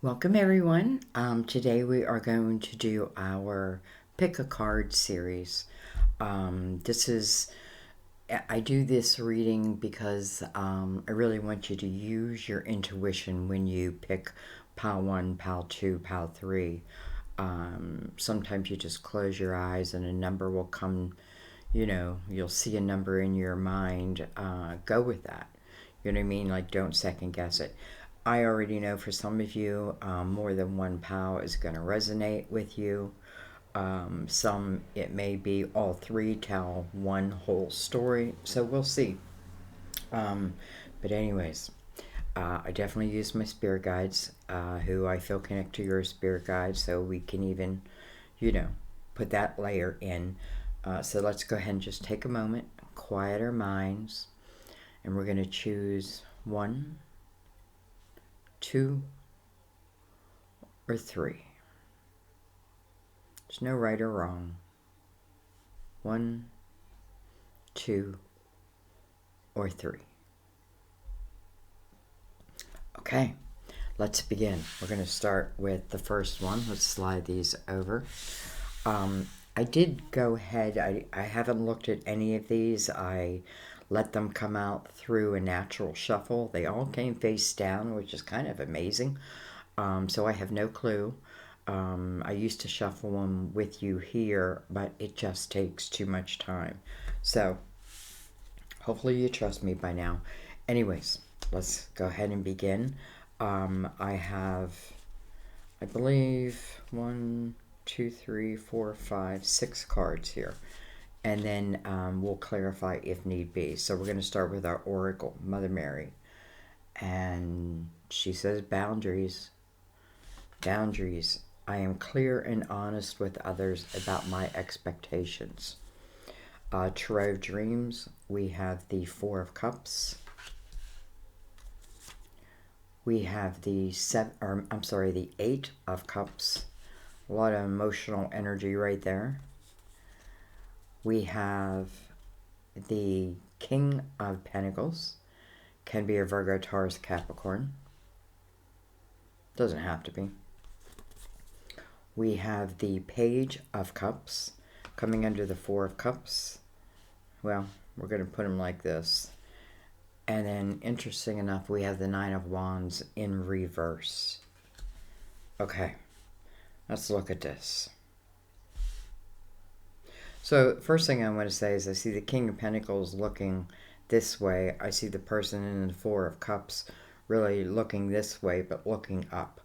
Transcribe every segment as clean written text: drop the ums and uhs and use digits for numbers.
Welcome everyone. Today we are going to do our pick a card series. This is I do this reading because I really want you to use your intuition when you pick pile 1, pile 2, pile 3. Sometimes you just close your eyes and a number will come, you'll see a number in your mind. Go with that. You know what I mean? Like, don't second guess it. I already know for some of you, more than one POW is going to resonate with you. Some, it may be all three tell one whole story. So we'll see. Um, but, anyways, I definitely use my spirit guides, who I feel connect to your spirit guides, so we can even, put that layer in. So let's go ahead and just take a moment, quiet our minds, and we're going to choose 1, 2, or 3. There's no right or wrong. 1, 2, or 3. Okay, let's begin. We're going to start with the first one. Let's slide these over. I did go ahead, I haven't looked at any of these. I let them come out through a natural shuffle. They all came face down, which is kind of amazing. So I have no clue. I used to shuffle them with you here, but it just takes too much time. So hopefully you trust me by now. Anyways, let's go ahead and begin. I have, I believe, 1, 2, 3, 4, 5, 6 cards here. And then we'll clarify if need be. So we're going to start with our Oracle, Mother Mary. And she says boundaries. Boundaries. I am clear and honest with others about my expectations. Tarot of Dreams, we have the Four of Cups. We have the the Eight of Cups. A lot of emotional energy right there. We have the King of Pentacles. Can be a Virgo, Taurus, Capricorn. Doesn't have to be. We have the Page of Cups coming under the Four of Cups. Well, we're going to put them like this. And then, interesting enough, we have the Nine of Wands in reverse. Okay, let's look at this. So, first thing I want to say is I see the King of Pentacles looking this way. I see the person in the Four of Cups really looking this way, but looking up.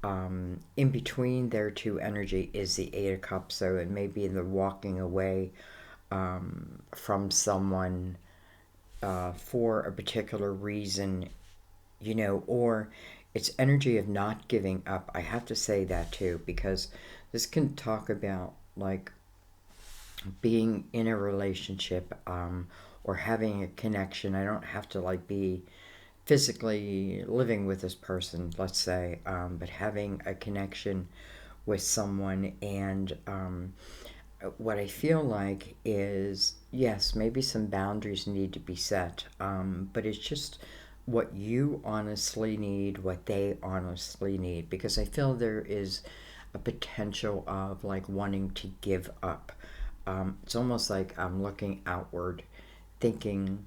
In between their two energy is the Eight of Cups, so it may be the walking away from someone for a particular reason, or it's energy of not giving up. I have to say that too, because this can talk about like being in a relationship, or having a connection. I don't have to like be physically living with this person, let's say, but having a connection with someone. And what I feel like is, yes, maybe some boundaries need to be set, but it's just what you honestly need, what they honestly need, because I feel there is a potential of like wanting to give up. It's almost like I'm looking outward, thinking,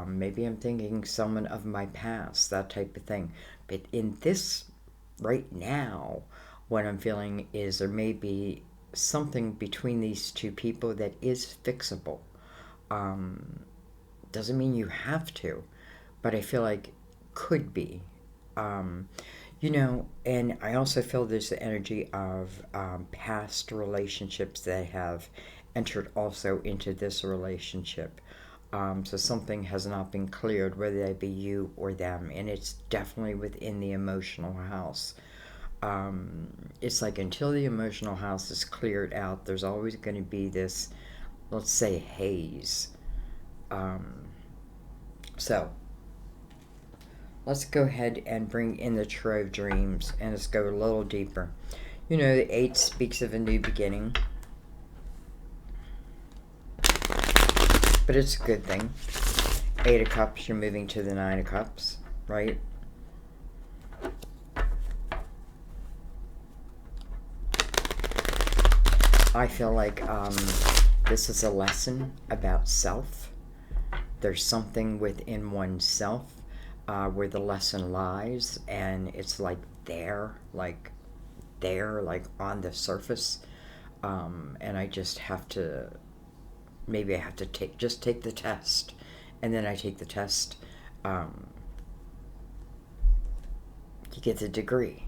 maybe I'm thinking someone of my past, that type of thing. But in this right now, what I'm feeling is there may be something between these two people that is fixable. Doesn't mean you have to, but I feel like could be. And I also feel there's the energy of past relationships that have entered also into this relationship. So something has not been cleared, whether that be you or them, and it's definitely within the emotional house. It's like until the emotional house is cleared out, there's always going to be this, let's say, haze. So let's go ahead and bring in the Tarot of Dreams, and let's go a little deeper. The Eight speaks of a new beginning, but it's a good thing. Eight of Cups, you're moving to the Nine of Cups, right? I feel like this is a lesson about self. There's something within oneself where the lesson lies, and it's like like on the surface. And I just have to, maybe I have to take the test, and then I take the test to get the degree.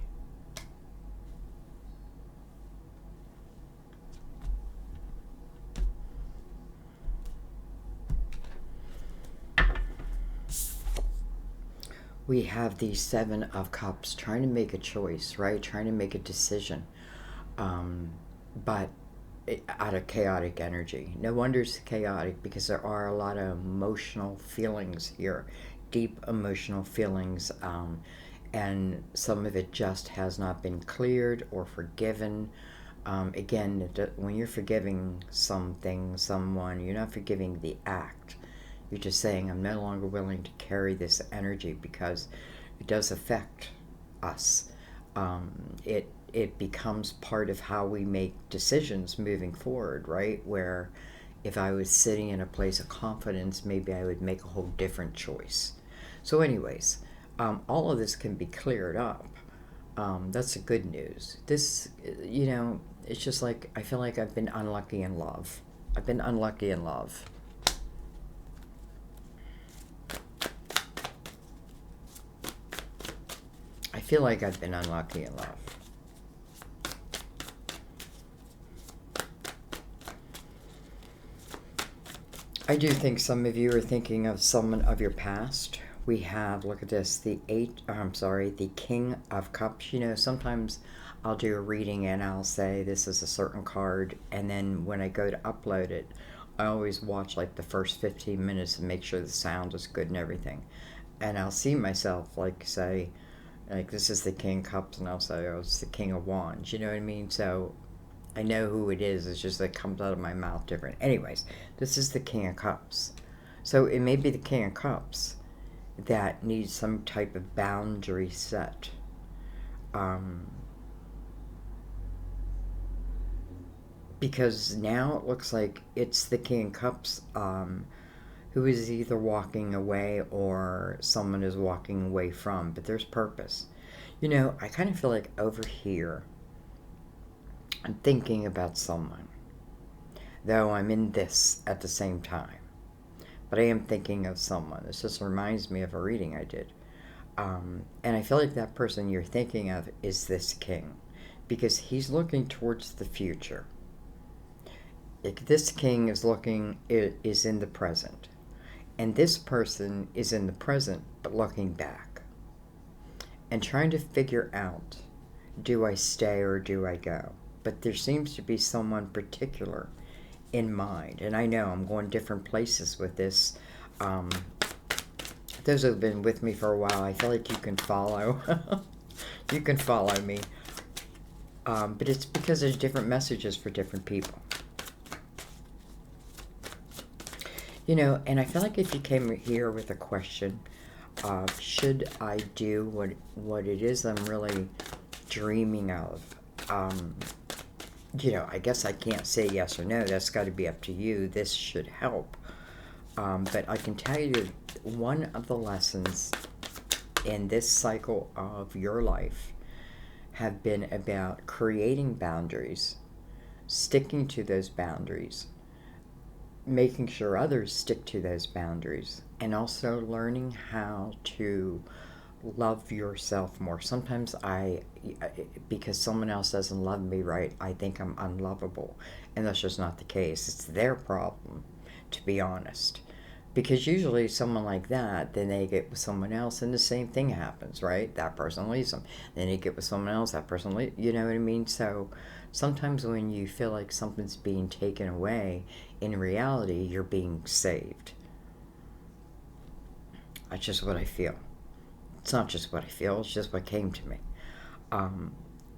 We have the Seven of Cups, trying to make a choice, right? Trying to make a decision. But out of chaotic energy. No wonder it's chaotic, because there are a lot of emotional feelings here, deep emotional feelings, and some of it just has not been cleared or forgiven. Again, when you're forgiving something, someone, you're not forgiving the act. You're just saying, I'm no longer willing to carry this energy, because it does affect us. It becomes part of how we make decisions moving forward, right? Where if I was sitting in a place of confidence, maybe I would make a whole different choice. So anyways, all of this can be cleared up. That's the good news. This, it's just like, I feel like I've been unlucky in love. I've been unlucky in love. I feel like I've been unlucky in love. I do think some of you are thinking of someone of your past. We have, look at this, the King of Cups. Sometimes I'll do a reading and I'll say this is a certain card, and then when I go to upload it, I always watch like the first 15 minutes and make sure the sound is good and everything. And I'll see myself say, like, this is the King of Cups, and I'll say, oh, it's the King of Wands. You know what I mean? So I know who it is. It's just that it comes out of my mouth different. Anyways, this is the King of Cups. So it may be the King of Cups that needs some type of boundary set. Because now it looks like it's the King of Cups who is either walking away or someone is walking away from, but there's purpose. I kind of feel like over here, I'm thinking about someone, though I'm in this at the same time. But I am thinking of someone. This just reminds me of a reading I did. And I feel like that person you're thinking of is this king, because he's looking towards the future. This king is in the present. And this person is in the present, but looking back. And trying to figure out, do I stay or do I go? But there seems to be someone particular in mind. And I know I'm going different places with this. Those who have been with me for a while, I feel like you can follow. You can follow me. But it's because there's different messages for different people. And I feel like if you came here with a question, should I do what it is I'm really dreaming of? I guess I can't say yes or no. That's got to be up to you. This should help. But I can tell you one of the lessons in this cycle of your life have been about creating boundaries, sticking to those boundaries, making sure others stick to those boundaries, and also learning how to love yourself more. Sometimes because someone else doesn't love me right, I think I'm unlovable, and that's just not the case. It's their problem, to be honest. Because usually someone like that, then they get with someone else and the same thing happens, right? That person leaves them. Then they get with someone else, that person leaves, you know what I mean? So sometimes when you feel like something's being taken away, in reality, you're being saved. That's just what I feel. It's not just what I feel, it's just what came to me.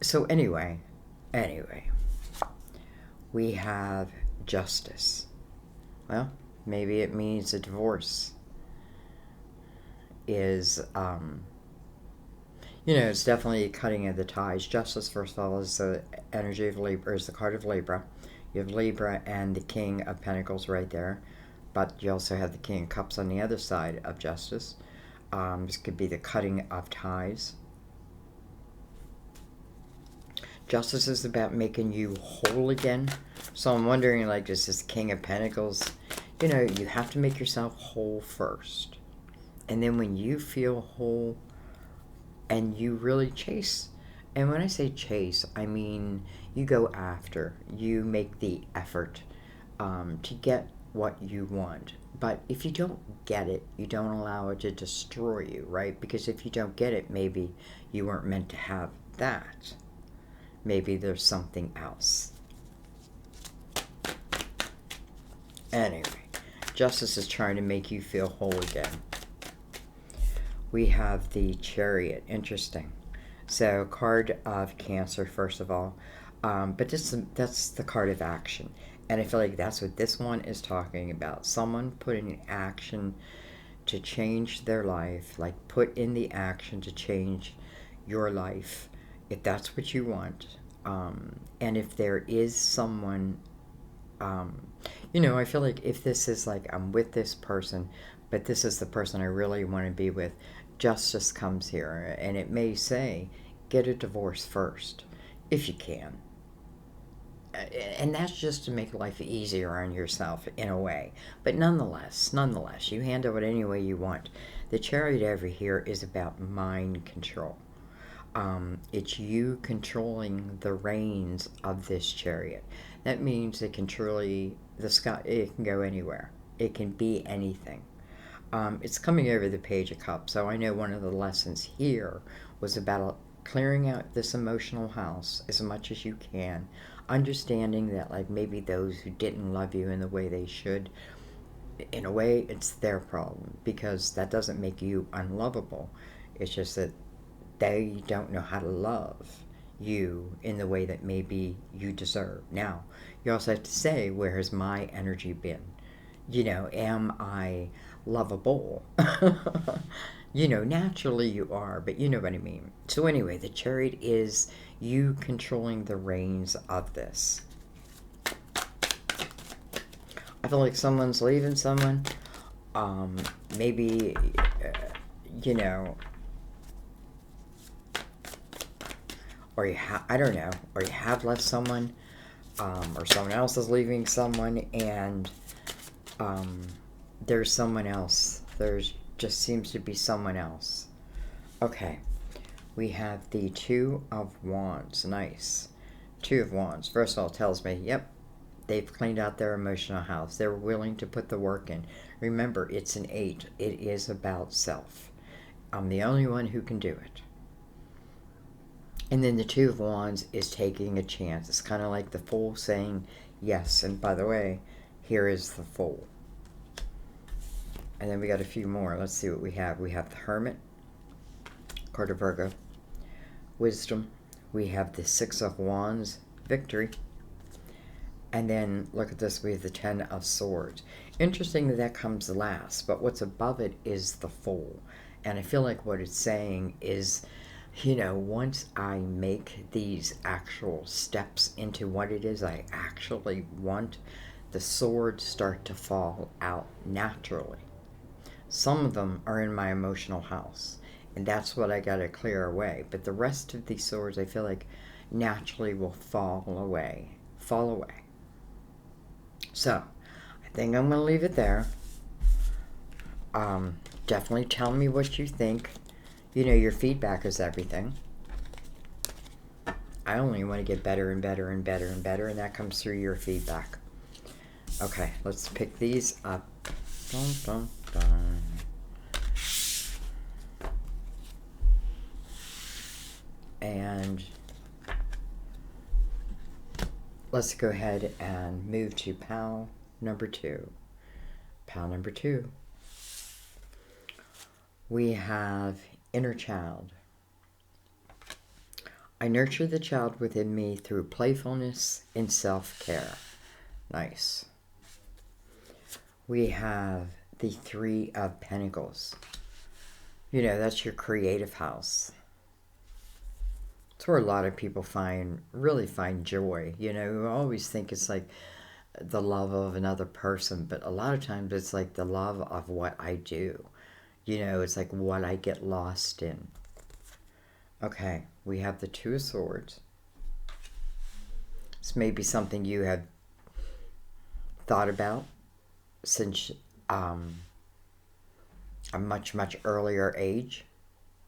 So anyway, we have justice. Well, maybe it means a divorce is, it's definitely a cutting of the ties. Justice, first of all, is the energy of Libra, is the card of Libra. You have Libra and the King of Pentacles right there. But you also have the King of Cups on the other side of Justice. This could be the cutting of ties. Justice is about making you whole again. So I'm wondering, like, this is King of Pentacles. You know, you have to make yourself whole first. And then when you feel whole and you really chase, and when I say chase, I mean you go after, you make the effort to get what you want. But if you don't get it, you don't allow it to destroy you, right? Because if you don't get it, maybe you weren't meant to have that. Maybe there's something else. Anyway, Justice is trying to make you feel whole again. We have the Chariot. Interesting. So, card of Cancer, first of all. But that's the card of action. And I feel like that's what this one is talking about. Someone putting in action to change their life. Like, put in the action to change your life, if that's what you want. And if there is someone, you know, I feel like if this is like, I'm with this person, but this is the person I really want to be with, Justice comes here. And it may say, get a divorce first, if you can. And that's just to make life easier on yourself in a way. But nonetheless, you handle it any way you want. The Chariot over here is about mind control. It's you controlling the reins of this chariot. That means it can truly, the sky, it can go anywhere. It can be anything. It's coming over the Page of Cups. So I know one of the lessons here was about clearing out this emotional house as much as you can. Understanding that, like, maybe those who didn't love you in the way they should, in a way, it's their problem. Because that doesn't make you unlovable. It's just that they don't know how to love you in the way that maybe you deserve. Now, you also have to say, where has my energy been? You know, am I lovable? You know, naturally you are, but you know what I mean. So anyway, the Chariot is you controlling the reins of this. I feel like someone's leaving someone. Maybe, you know, or you I don't know, or you have left someone, or someone else is leaving someone, and there's someone else. There's just seems to be someone else. Okay, we have the Two of Wands. Nice. Two of Wands. First of all, tells me, yep, they've cleaned out their emotional house. They're willing to put the work in. Remember, it's an 8. It is about self. I'm the only one who can do it. And then the Two of Wands is taking a chance. It's kind of like the Fool saying yes. And by the way, here is the Fool. And then we got a few more. Let's see what we have. We have the Hermit, card of Virgo, Wisdom. We have the Six of Wands, Victory. And then look at this. We have the Ten of Swords. Interesting that that comes last. But what's above it is the Fool. And I feel like what it's saying is, you know, once I make these actual steps into what it is I actually want, the swords start to fall out naturally. Some of them are in my emotional house, and that's what I got to clear away. But the rest of these swords, I feel like, naturally will fall away. So, I think I'm going to leave it there. Definitely tell me what you think. You know, your feedback is everything. I only want to get better and better and better and better, and that comes through your feedback. Okay, let's pick these up. Dun, dun, dun. And let's go ahead and move to pile number 2. Pile number 2. We have inner child. I nurture the child within me through playfulness and self-care. Nice. We have the Three of Pentacles. You know, that's your creative house. It's where a lot of people really find joy. You know, we always think it's like the love of another person, but a lot of times it's like the love of what I do. You know, it's like what I get lost in. Okay, we have the Two of Swords. This may be something you have thought about since a much, much earlier age,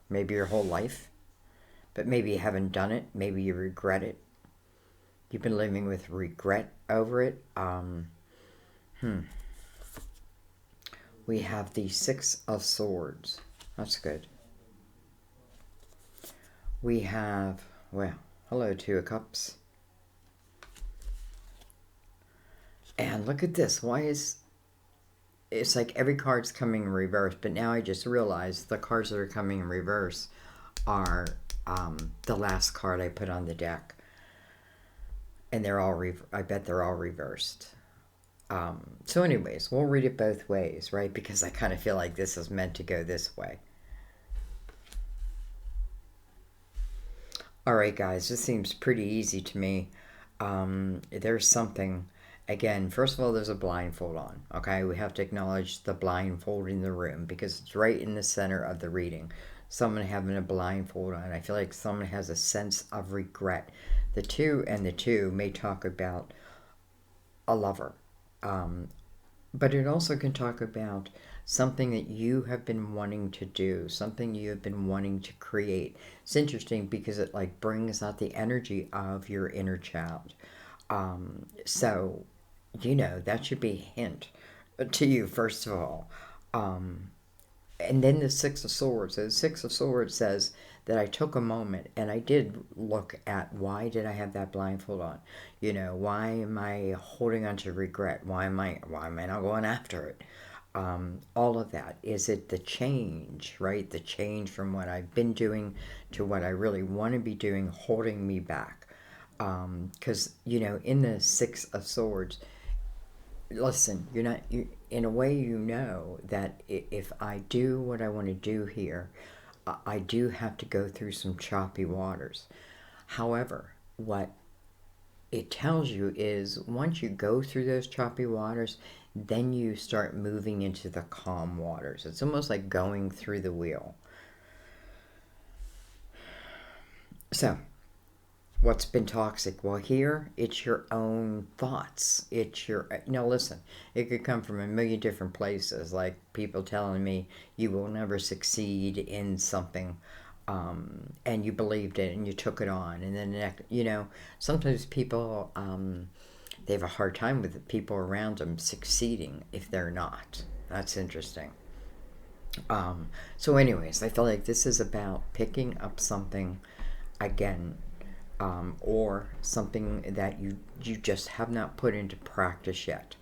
maybe your whole life, but maybe you haven't done it, maybe you regret it. You've been living with regret over it. We have the Six of Swords. That's good. We have, well, hello, Two of Cups. And look at this. Why is... It's like every card's coming in reverse, but now I just realized the cards that are coming in reverse are the last card I put on the deck. And they're all, I bet they're all reversed. So anyways, we'll read it both ways, right? Because I kind of feel like this is meant to go this way. Alright guys, this seems pretty easy to me. There's something, again, first of all, there's a blindfold on, okay? We have to acknowledge the blindfold in the room because it's right in the center of the reading. Someone having a blindfold on. I feel like someone has a sense of regret. The two and the two may talk about a lover. But it also can talk about something that you have been wanting to do, something you have been wanting to create. It's interesting because it like brings out the energy of your inner child. So, you know, that should be a hint to you, first of all. And then the Six of Swords. The Six of Swords says that I took a moment and I did look at why did I have that blindfold on? You know, why am I holding on to regret? Why am I not going after it? All of that. Is it the change, right? The change from what I've been doing to what I really want to be doing, holding me back. Because, you know, in the Six of Swords, listen, in a way, you know that if I do what I want to do here, I do have to go through some choppy waters. However, what it tells you is once you go through those choppy waters, then you start moving into the calm waters. It's almost like going through the wheel. So, what's been toxic? Well, here, it's your own thoughts. It's your... Now, listen, it could come from a million different places, like people telling me you will never succeed in something, and you believed it, and you took it on, and then, you know, sometimes people, they have a hard time with the people around them succeeding if they're not. That's interesting. So anyways, I feel like this is about picking up something, again, or something that you just have not put into practice yet.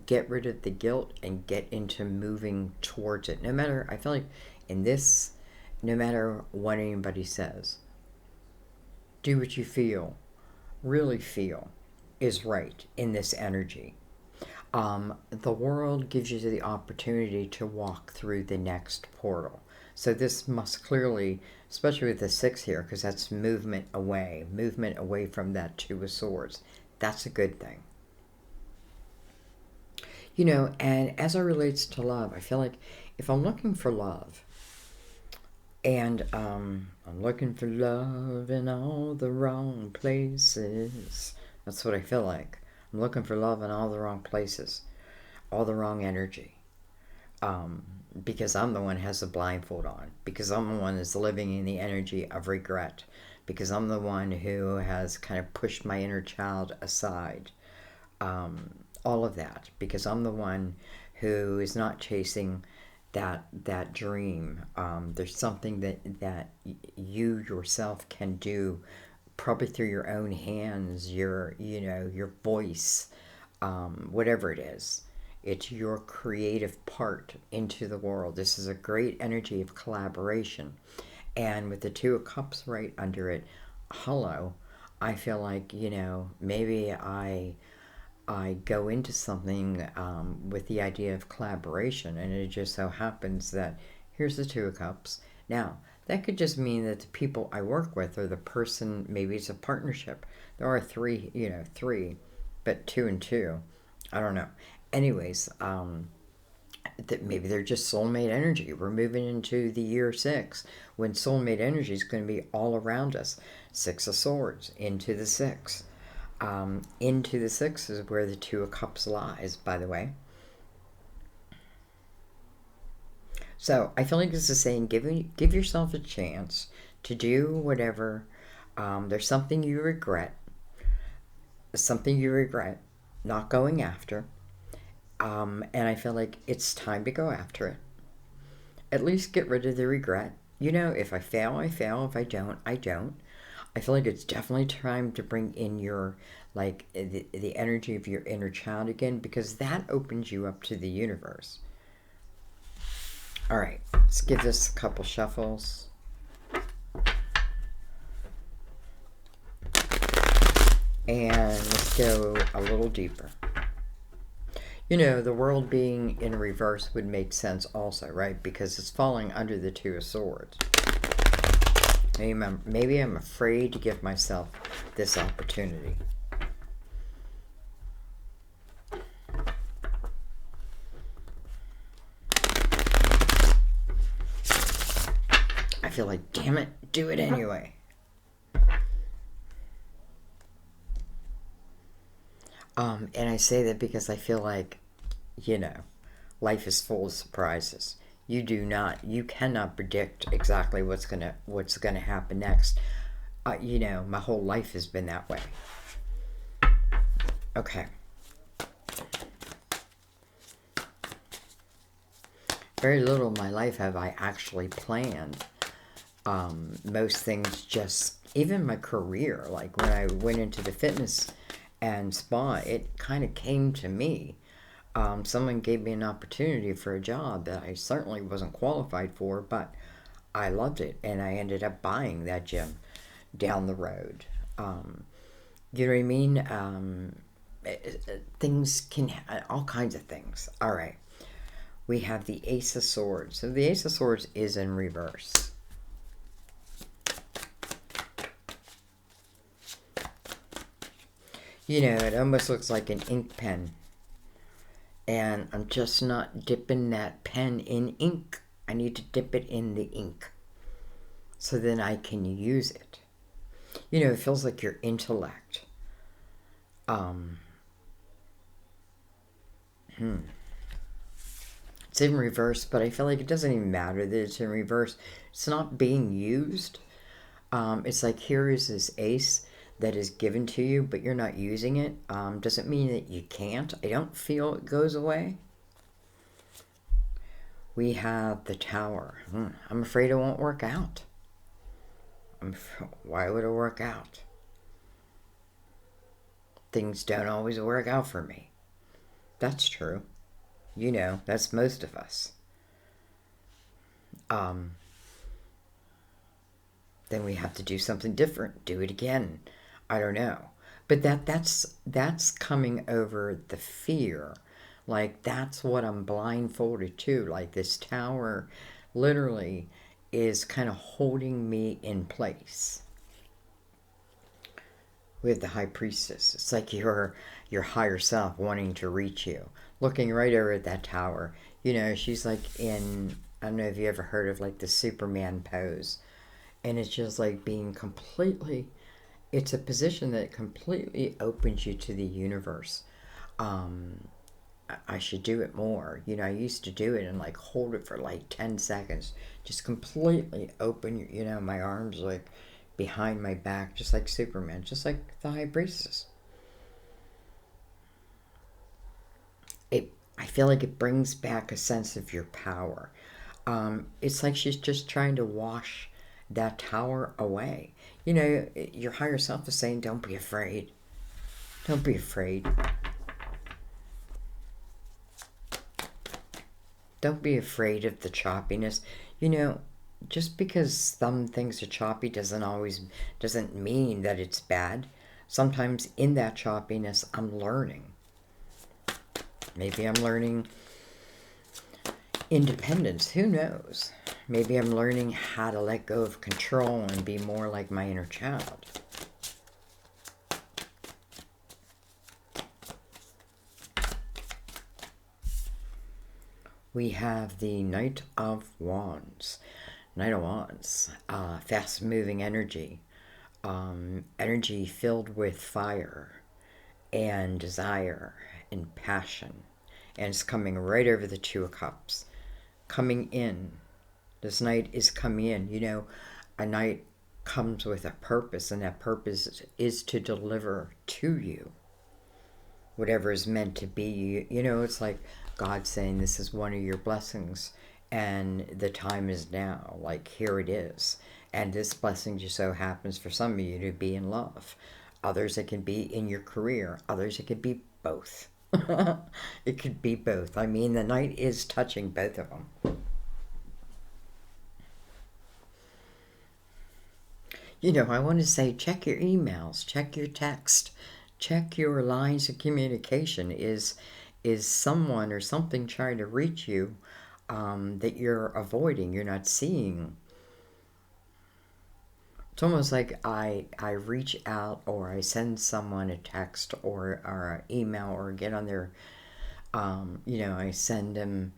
Get rid of the guilt and get into moving towards it. No matter, I feel like in this, no matter what anybody says, do what you feel, really feel, is right in this energy. The world gives you the opportunity to walk through the next portal. So this must clearly, especially with the Six here, because that's movement away from that Two of Swords. That's a good thing. You know, and as it relates to love, I feel like if I'm looking for love, and I'm looking for love in all the wrong places. That's what I feel like. I'm looking for love in all the wrong places, all the wrong energy. Because I'm the one who has the blindfold on, because I'm the one that's living in the energy of regret, because I'm the one who has kind of pushed my inner child aside. All of that, because I'm the one who is not chasing that dream. There's something that you yourself can do, probably through your own hands, your voice, whatever it is. It's your creative part into the world. This is a great energy of collaboration. And with the Two of Cups right under it, hello, I feel like, maybe I go into something with the idea of collaboration, and it just so happens that here's the Two of Cups. Now, That could just mean that the people I work with or the person, maybe it's a partnership. There are three, three, but two and two. I don't know. Anyways, that maybe they're just soulmate energy. We're moving into the year 6 when soulmate energy is going to be all around us. 6 of Swords into the 6. Into the 6 is where the 2 of Cups lies, by the way. So I feel like this is saying give yourself a chance to do whatever. There's something you regret. Something you regret not going after. And I feel like it's time to go after it. At least get rid of the regret. If I fail, I fail. If I don't, I don't. I feel like it's definitely time to bring in your, like, the energy of your inner child again, because that opens you up to the universe. All right, let's give this a couple shuffles. And let's go a little deeper. The world being in reverse would make sense also, right? Because it's falling under the 2 of Swords. Maybe I'm afraid to give myself this opportunity. I feel like, damn it, do it anyway. And I say that because I feel like, life is full of surprises. You cannot predict exactly what's gonna happen next. My whole life has been that way. Okay. Very little of my life have I actually planned. Most things just, even my career, like when I went into the fitness and spa, it kind of came to me. Someone gave me an opportunity for a job that I certainly wasn't qualified for, but I loved it, and I ended up buying that gym down the road. You know what I mean? Things can, all kinds of things. All right. We have the Ace of Swords. So the Ace of Swords is in reverse. It almost looks like an ink pen. And I'm just not dipping that pen in ink. I need to dip it in the ink so then I can use it. It feels like your intellect. It's in reverse, but I feel like it doesn't even matter that it's in reverse. It's not being used. It's like, here is this ace that is given to you, but you're not using it. Doesn't mean that you can't. I don't feel it goes away. We have the Tower. I'm afraid it won't work out. Why would it work out? Things don't always work out for me. That's true. That's most of us. Then we have to do something different. Do it again. I don't know. But that's coming over the fear. Like, that's what I'm blindfolded to. Like, this Tower literally is kind of holding me in place. With the High Priestess. It's like your higher self wanting to reach you. Looking right over at that Tower. She's like in, I don't know if you ever heard of like the Superman pose. And it's just like being completely, it's a position that completely opens you to the universe. I should do it more. I used to do it and like hold it for like 10 seconds. Just completely open, my arms like behind my back, just like Superman, just like the High Priestess. I feel like it brings back a sense of your power. It's like she's just trying to wash that Tower away. Your higher self is saying, don't be afraid. Don't be afraid. Don't be afraid of the choppiness. Just because some things are choppy doesn't mean that it's bad. Sometimes in that choppiness, I'm learning. Maybe I'm learning, Independence, who knows? Maybe I'm learning how to let go of control and be more like my inner child. We have the Knight of Wands. Knight of Wands, fast-moving energy. Energy filled with fire and desire and passion. And it's coming right over the Two of Cups. Coming in. This knight is coming in. You know, a knight comes with a purpose, and that purpose is to deliver to you whatever is meant to be. You know, it's like God saying this is one of your blessings, and the time is now. Like, here it is. And this blessing just so happens for some of you to be in love. Others, it can be in your career. Others, it could be both. It could be both. I mean, the knight is touching both of them. You know, I want to say check your emails, check your text, check your lines of communication. Is someone or something trying to reach you that you're avoiding, you're not seeing? It's almost like I reach out or I send someone a text or an email or get on their, you know, I send them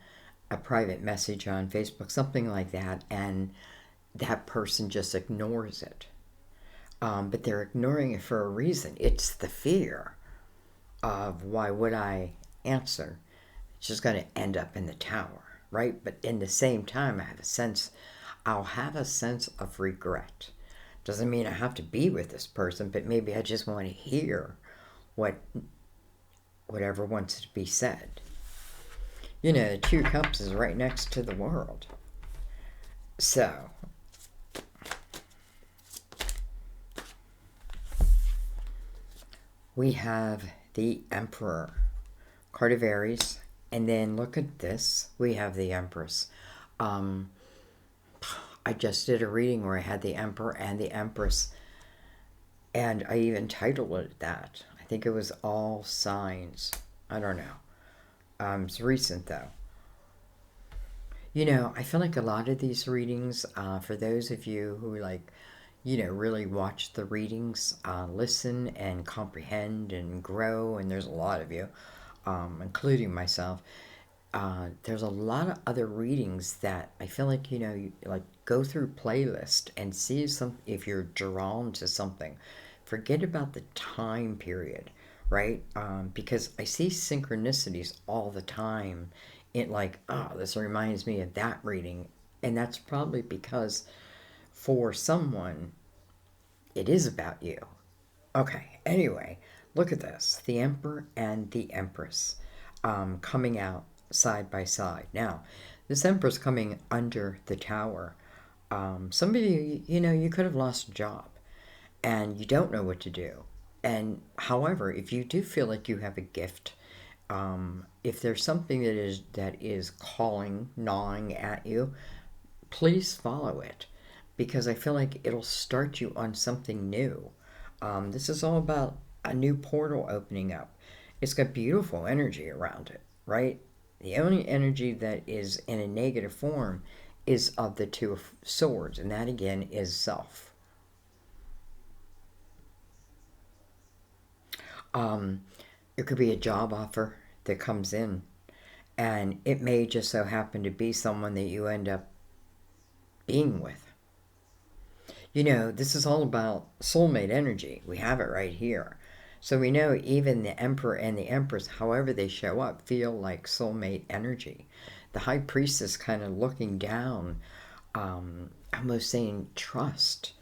a private message on Facebook, something like that, and that person just ignores it. But they're ignoring it for a reason. It's the fear of why would I answer? It's just going to end up in the tower, right? But in the same time, I'll have a sense of regret. Doesn't mean I have to be with this person, but maybe I just want to hear whatever wants to be said. You know, the Two Cups is right next to the World. So, we have the Emperor, card of Aries, and then look at this. We have the Empress. I just did a reading where I had the Emperor and the Empress, and I even titled it that. I think it was All Signs. I don't know. It's recent though. You know, I feel like a lot of these readings, for those of you who like, you know, really watch the readings, listen and comprehend and grow, and there's a lot of you, including myself. There's a lot of other readings that I feel like, you know, you like go through playlist and see some if you're drawn to something. Forget about the time period, right? Because I see synchronicities all the time. It like, oh, this reminds me of that reading, and that's probably because for someone it is about you. Okay, anyway, look at this. The Emperor and the Empress coming out side by side. Now, this Emperor's coming under the tower. Somebody, you know, you could have lost a job and you don't know what to do. And however, if you do feel like you have a gift, if there's something that is calling, gnawing at you, please follow it, because I feel like it'll start you on something new. This is all about a new portal opening up. It's got beautiful energy around it, right? The only energy that is in a negative form is of the Two of Swords, and that again is self. It could be a job offer that comes in, and it may just so happen to be someone that you end up being with. You know, this is all about soulmate energy. We have it right here. So we know even the Emperor and the Empress, however they show up, feel like soulmate energy. The High Priestess kind of looking down, almost saying, trust.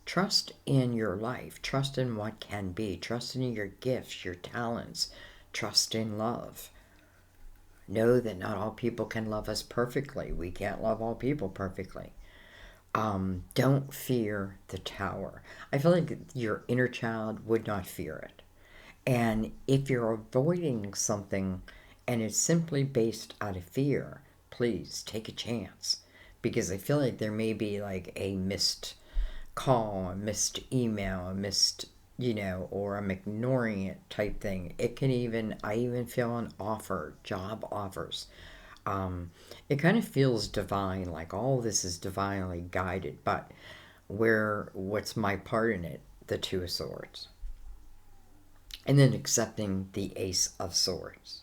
Trust in your life. Trust in what can be. Trust in your gifts, your talents. Trust in love. Know that not all people can love us perfectly. We can't love all people perfectly. Don't fear the tower. I feel like your inner child would not fear it. And if you're avoiding something and it's simply based out of fear, please take a chance. Because I feel like there may be like a missed call, a missed email, a missed, you know, or I'm ignoring it type thing. It can even, I even feel an offer, job offers. It kind of feels divine, like all this is divinely guided, but what's my part in it? The Two of Swords. And then accepting the Ace of Swords.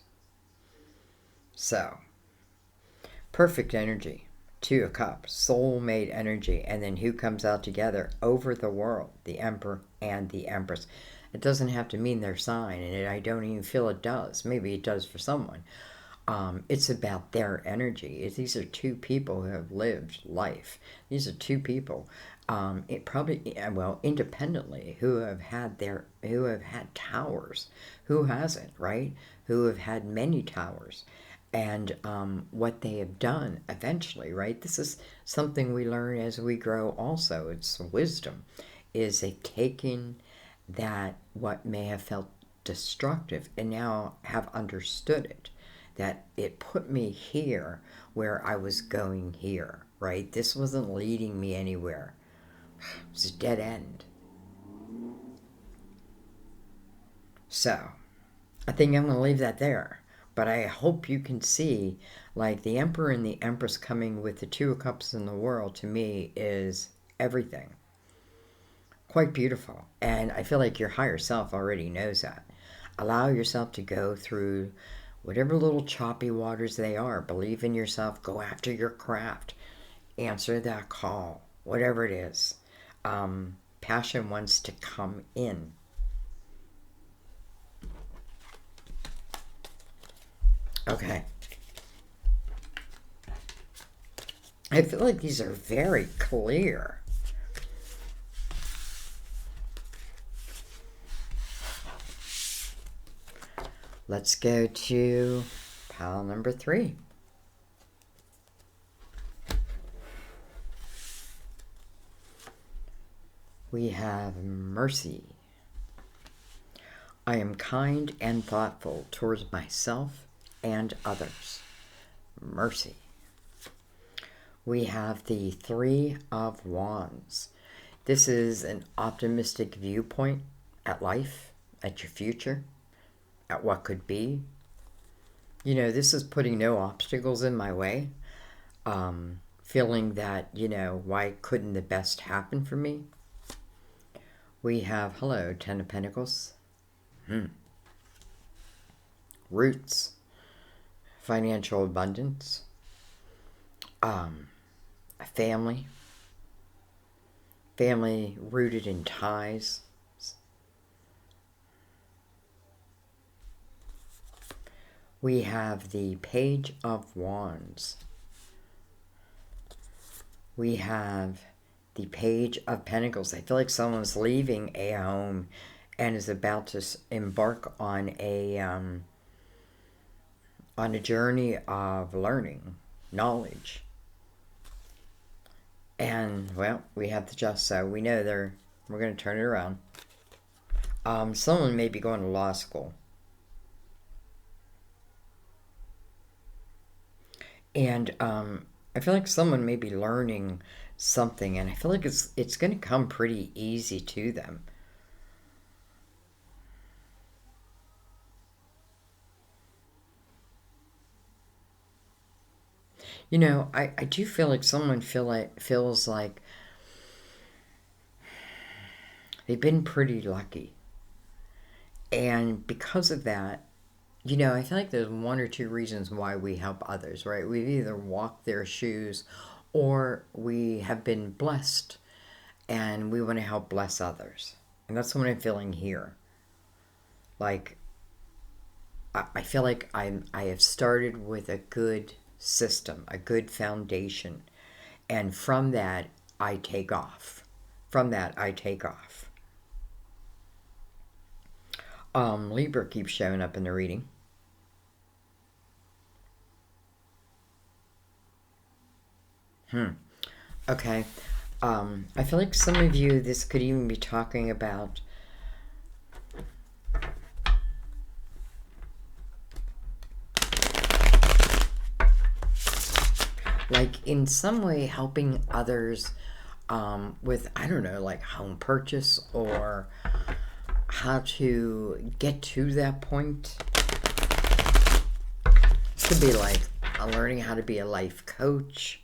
So, perfect energy. Two of Cups, soulmate energy. And then who comes out together over the world? The Emperor and the Empress. It doesn't have to mean their sign, and I don't even feel it does. Maybe it does for someone. It's about their energy. These are two people who have lived life. These are two people, independently, who have had towers. Who hasn't, right? Who have had many towers, and what they have done eventually, right? This is something we learn as we grow. Also, it's wisdom. Is they've taken that what may have felt destructive and now have understood it. That it put me here where I was going here, right? This wasn't leading me anywhere. It was a dead end. So, I think I'm going to leave that there. But I hope you can see, like, the Emperor and the Empress coming with the Two of Cups in the world, to me, is everything. Quite beautiful. And I feel like your higher self already knows that. Allow yourself to go through whatever little choppy waters they are. Believe in yourself. Go after your craft. Answer that call. Whatever it is. Passion wants to come in. Okay. I feel like these are very clear. Let's go to pile number 3. We have mercy. I am kind and thoughtful towards myself and others. Mercy. We have the Three of Wands. This is an optimistic viewpoint at life, at your future, at what could be. You know, this is putting no obstacles in my way. Feeling that, you know, why couldn't the best happen for me? We have, hello, Ten of Pentacles. Roots. Financial abundance. A family. Family rooted in ties. We have the Page of Wands. We have the Page of Pentacles. I feel like someone's leaving a home and is about to embark on a journey of learning, knowledge. And, well, we have the Just, so we know we're going to turn it around. Someone may be going to law school. And I feel like someone may be learning something, and I feel like it's going to come pretty easy to them. You know, I do feel like someone feels like they've been pretty lucky. And because of that, you know, I feel like there's one or two reasons why we help others, right? We've either walked their shoes or we have been blessed and we want to help bless others. And that's what I'm feeling here. Like, I feel like I have started with a good system, a good foundation. And from that, I take off. Libra keeps showing up in the reading. Okay. I feel like some of you, this could even be talking about like in some way helping others with, I don't know, like home purchase or how to get to that point. Could be like learning how to be a life coach.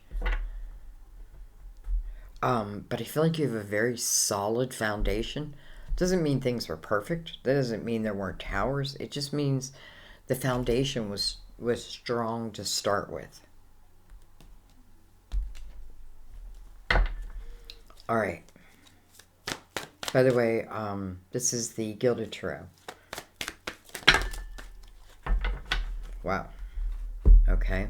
But I feel like you have a very solid foundation. Doesn't mean things were perfect. That doesn't mean there weren't towers. It just means the foundation was strong to start with. All right. By the way, this is the Gilded Tarot. Wow. Okay.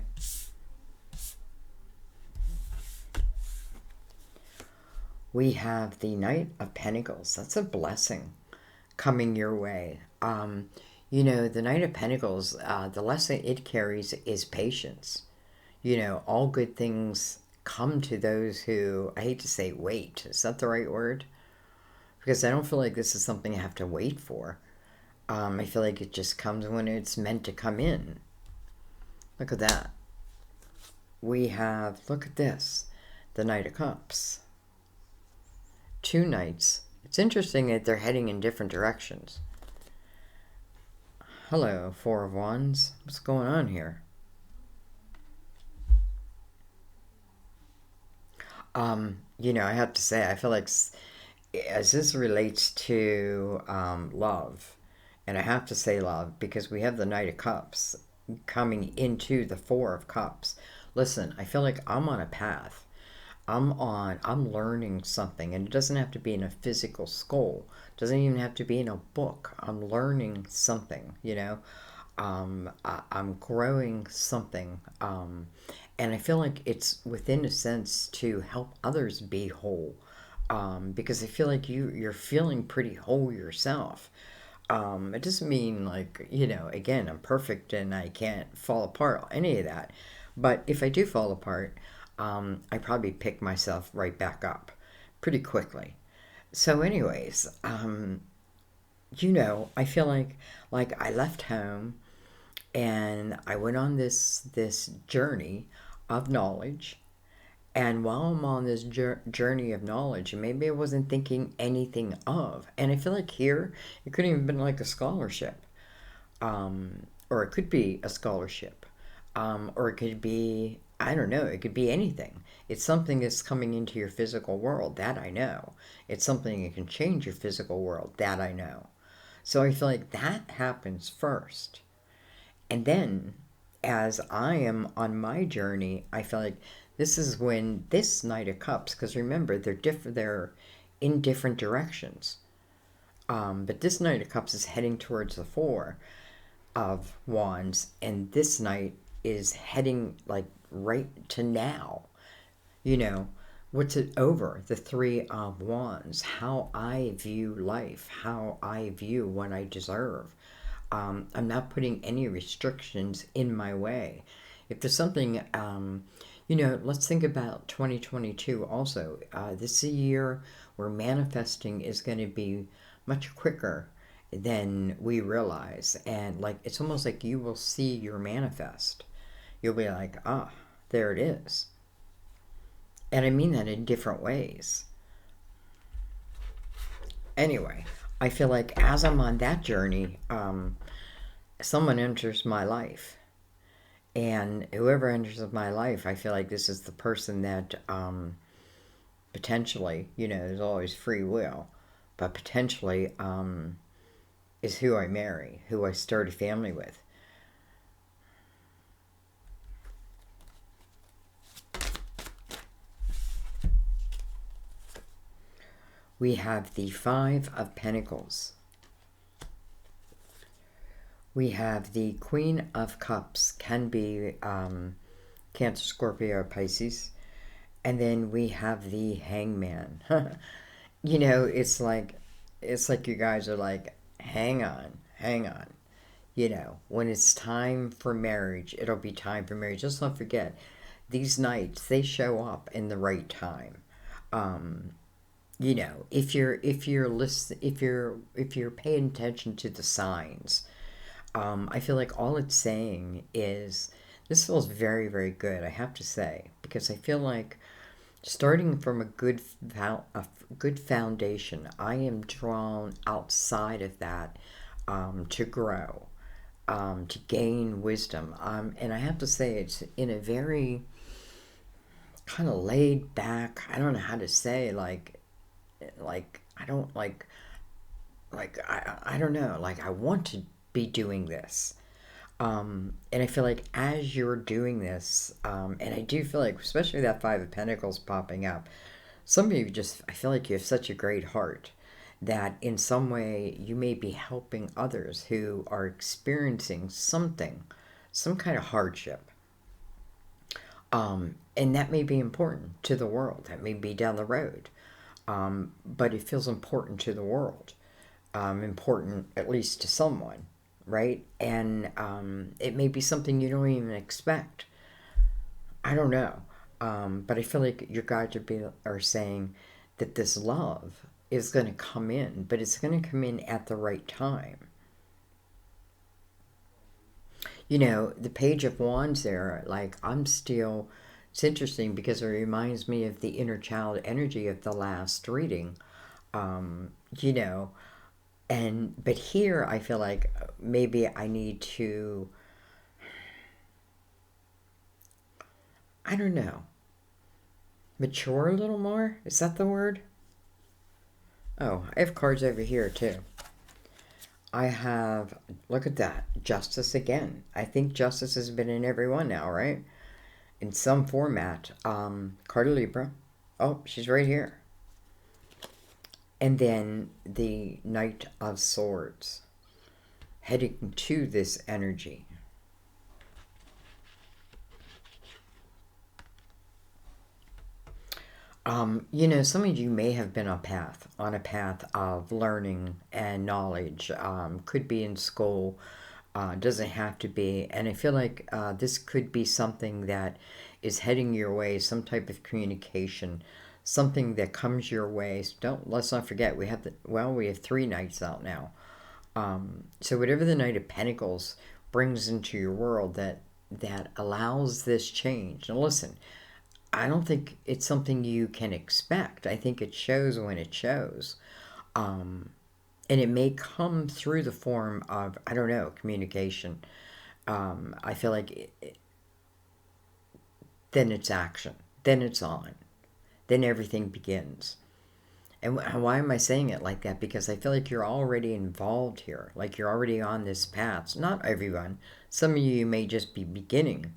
We have the Knight of Pentacles. That's a blessing coming your way. You know, the Knight of Pentacles, the lesson it carries is patience. You know, all good things come to those who, I hate to say wait. Is that the right word? Because I don't feel like this is something I have to wait for. I feel like it just comes when it's meant to come in. Look at that. We have, look at this, the Knight of Cups. Two knights. It's interesting that they're heading in different directions. Hello, Four of Wands. What's going on here? You know, I have to say, I feel like as this relates to love, and I have to say love because we have the Knight of Cups coming into the Four of Cups. Listen, I feel like I'm on a path. I'm learning something, and it doesn't have to be in a physical skull. It doesn't even have to be in a book. I'm learning something, you know. I'm growing something, and I feel like it's within a sense to help others be whole, because I feel like you're feeling pretty whole yourself. It doesn't mean like, you know, again, I'm perfect and I can't fall apart, any of that. But if I do fall apart, I probably pick myself right back up pretty quickly. So, anyways, you know, I feel like I left home and I went on this journey of knowledge. And while I'm on this journey of knowledge, and maybe I wasn't thinking anything of, and I feel like here it could even been like a scholarship, or it could be a scholarship, or it could be, I don't know, it could be anything. It's something that's coming into your physical world, that I know. It's something that can change your physical world, that I know. So I feel like that happens first. And then, as I am on my journey, I feel like this is when this Knight of Cups, because remember, they're in different directions. But this Knight of Cups is heading towards the Four of Wands, and this Knight is heading like right to now. You know, what's it over? The Three of Wands, how I view life, how I view what I deserve. I'm not putting any restrictions in my way. If there's something, you know, let's think about 2022 also. This is a year where manifesting is going to be much quicker than we realize. And like, it's almost like you will see your manifest. You'll be like, ah, there it is. And I mean that in different ways. Anyway, I feel like as I'm on that journey, someone enters my life. And whoever enters my life, I feel like this is the person that potentially, you know, there's always free will, but potentially is who I marry, who I start a family with. We have the Five of Pentacles. We have the Queen of Cups, can be Cancer, Scorpio, or Pisces. And then we have the Hangman. You know, it's like you guys are like, hang on, hang on. You know, when it's time for marriage, it'll be time for marriage. Just don't forget, these knights, they show up in the right time. You know, if you're paying attention to the signs, I feel like all it's saying is this feels very, very good, I have to say, because I feel like starting from a good foundation, I am drawn outside of that to grow. to gain wisdom. And I have to say, it's in a very kind of laid back, I don't know how to say, I don't I don't know, like I want to be doing this. And I feel like as you're doing this, and I do feel like, especially that Five of Pentacles popping up, some of you just, I feel like you have such a great heart that in some way you may be helping others who are experiencing something, some kind of hardship. And that may be important to the world. That may be down the road. But it feels important to the world. Important at least to someone, right? And it may be something you don't even expect. I don't know. But I feel like your guides are saying that this love is going to come in, but it's going to come in at the right time. You know, the Page of Wands there, like I'm still, it's interesting because it reminds me of the inner child energy of the last reading. You know, but here I feel like maybe I need to, I don't know, mature a little more. Is that the word? Oh, I have cards over here too. I have, look at that, Justice again. I think Justice has been in every one now, right? In some format. Card of Libra. Oh, she's right here. And then the Knight of Swords, heading to this energy. You know, some of you may have been on a path of learning and knowledge. Could be in school, doesn't have to be. And I feel like this could be something that is heading your way, some type of communication, something that comes your way. So let's not forget, we have we have 3 knights out now. So whatever the Knight of Pentacles brings into your world that allows this change. Now listen, I don't think it's something you can expect. I think it shows when it shows. And it may come through the form of, I don't know, communication. I feel like then it's action. Then it's on. Then everything begins. And why am I saying it like that? Because I feel like you're already involved here. Like you're already on this path. Not everyone. Some of you may just be beginning.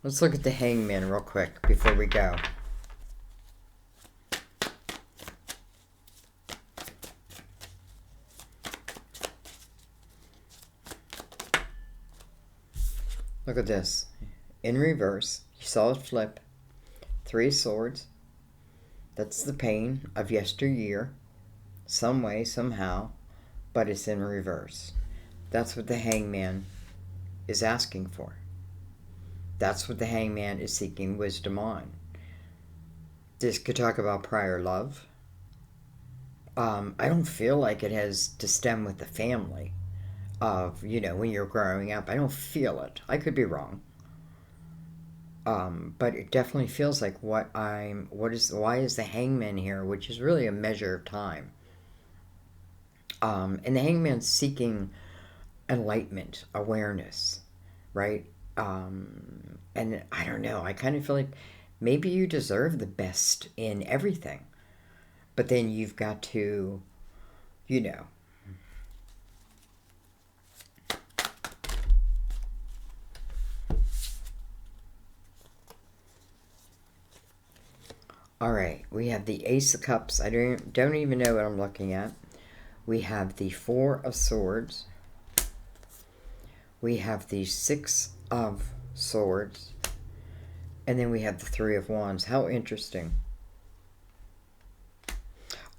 Let's look at the Hangman real quick before we go. Look at this. In reverse, you saw it flip. 3 swords. That's the pain of yesteryear. Some way, somehow. But it's in reverse. That's what the Hangman is asking for. That's what the Hangman is seeking wisdom on. This could talk about prior love. I don't feel like it has to stem with the family of, you know, when you're growing up. I don't feel it. I could be wrong. But it definitely feels like why is the Hangman here, which is really a measure of time. And the Hangman's seeking enlightenment, awareness, right? And I don't know, I kind of feel like maybe you deserve the best in everything, but then you've got to, you know, all right, we have the Ace of Cups. I don't even know what I'm looking at. We have the 4 of Swords. We have the 6 of Swords. And then we have the 3 of Wands. How interesting.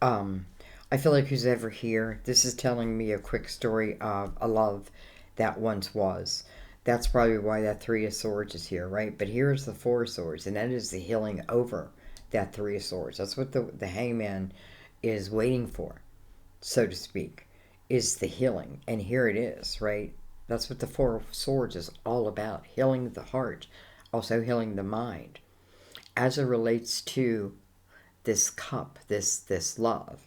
I feel like who's ever here, this is telling me a quick story of a love that once was. That's probably why that 3 of Swords is here, right? But here's the 4 of Swords, and that is the healing over that 3 of Swords. That's what the Hangman is waiting for, so to speak, is the healing. And here it is, right? That's what the 4 of Swords is all about. Healing the heart, also healing the mind. as it relates to this cup, this love.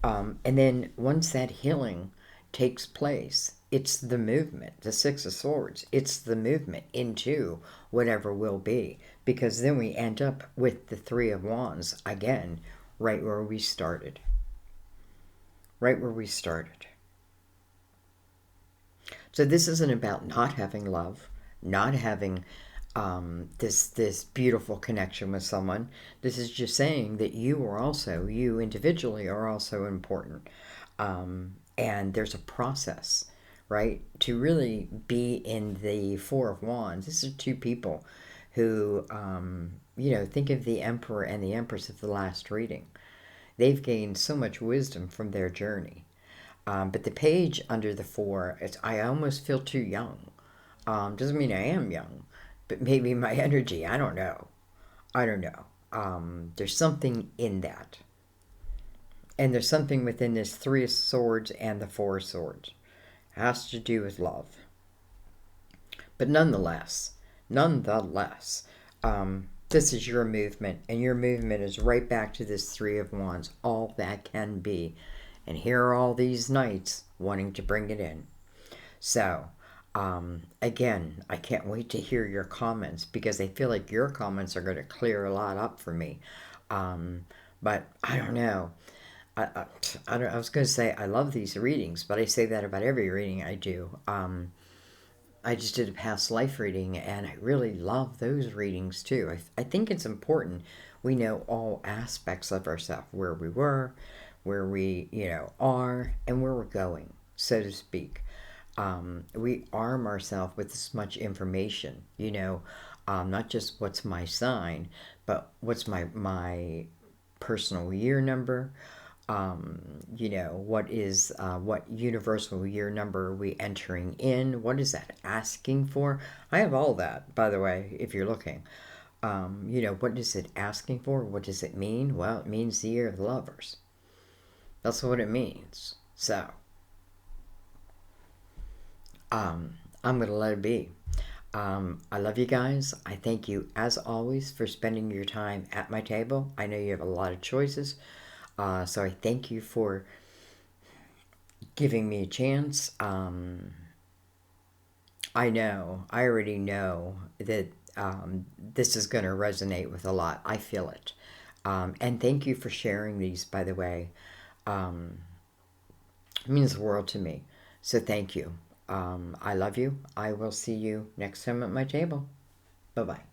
And then once that healing takes place, it's the movement, the Six of Swords. It's the movement into whatever will be. Because then we end up with the Three of Wands again, right where we started. Right where we started. So this isn't about not having love, not having this beautiful connection with someone. This is just saying that you individually are also important. And there's a process, right? To really be in the Four of Wands. This is two people who, think of the Emperor and the Empress of the last reading. They've gained so much wisdom from their journey. But the page under the four, I almost feel too young. Doesn't mean I am young, but maybe my energy, I don't know. I don't know. There's something in that. And there's something within this Three of Swords and the Four of Swords. It has to do with love. But nonetheless, this is your movement, and your movement is right back to this Three of Wands, all that can be. And here are all these knights wanting to bring it in. So, again, I can't wait to hear your comments, because I feel like your comments are going to clear a lot up for me. But I don't know. I was going to say I love these readings, but I say that about every reading I do. I just did a past life reading, and I really love those readings too. I think it's important we know all aspects of ourselves, where we were, where we, are, and where we're going, so to speak. We arm ourselves with this much information, not just what's my sign, but what's my personal year number. What universal year number are we entering in? What is that asking for? I have all that, by the way, if you're looking. What is it asking for? What does it mean? Well, it means the year of the lovers. That's what it means. So, I'm going to let it be. I love you guys. I thank you, as always, for spending your time at my table. I know you have a lot of choices. So I thank you for giving me a chance. I already know that this is going to resonate with a lot. I feel it. And thank you for sharing these, by the way. It means the world to me. So thank you. I love you. I will see you next time at my table. Bye-bye.